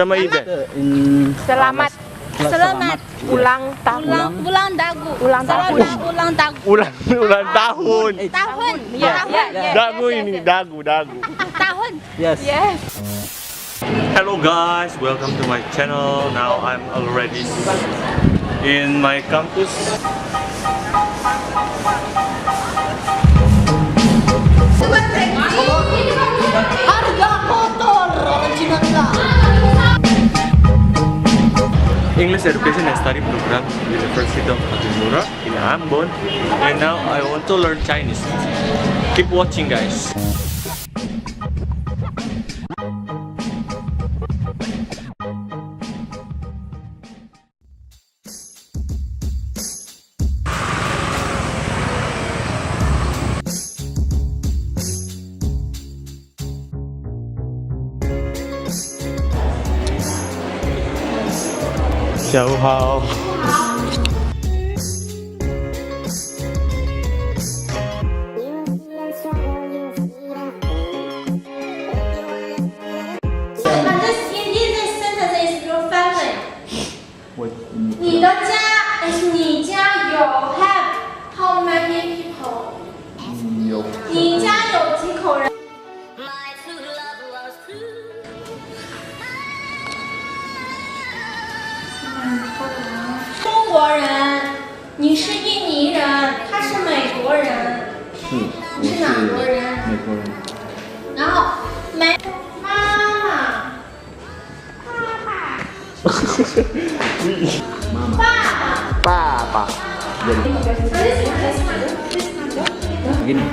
Sama itu. Selamat ulang tahun. Ulang tahun. Ulang tahun. Ulang tahun. Ulang tahun. Tahun. Dagu ini, dagu. Tahun. Yes. Hello guys, welcome to my channel. Now I'm already in my campus. English Education and Study Program, University of Mandarin in Ambon, and now I want to learn Chinese. Keep watching, guys. Chào hao. How many people? 你家有几口人？中国人，你是印尼人，他是美国人，你是哪国人？美国人。然后妈妈，爸爸。Begini.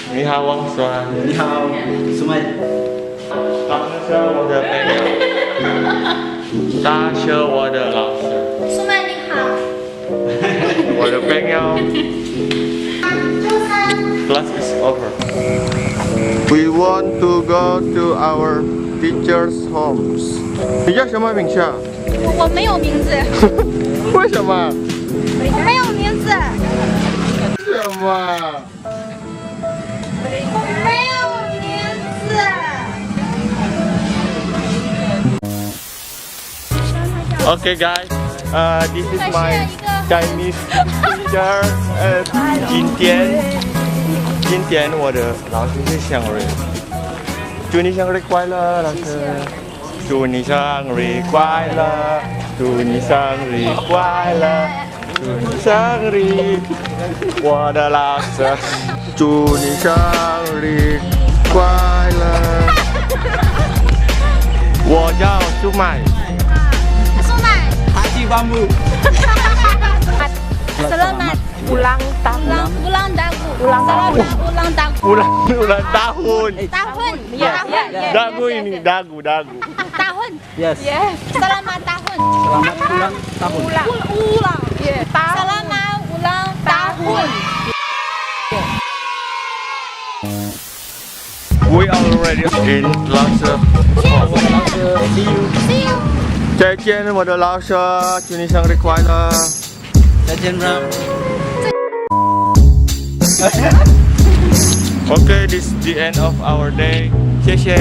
Ni hao, Wang Xuan. Ni hao, Sumai. 大是我的朋友，大是我的老师，苏麦你好。我的朋友。周三。Class is over. We want to go to our teachers' homes. 你叫什么名字啊？我没有名字。为什么？我没有名字。为什么？我没有名字。Okay guys, this is my Chinese teacher. 今天我的老师是生日，祝你生日快乐，老师。祝你生日快乐，祝你生日快乐，祝你生日，我的老师。祝你生日快乐。我叫苏迈。Bambu. Selamat ulang tahun. Ulang tahun. Ulang tahun. Ulang tahun. Ulang tahun. Tahun. Dagu ini, dagu. Tahun. Yes. Selamat tahun. Selamat ulang tahun. Ulang. Selamat ulang tahun. We already in class. See you. 再见，我的老师，祝你生日快乐。再见，Bram. Okay, this is the end of our day. 谢谢。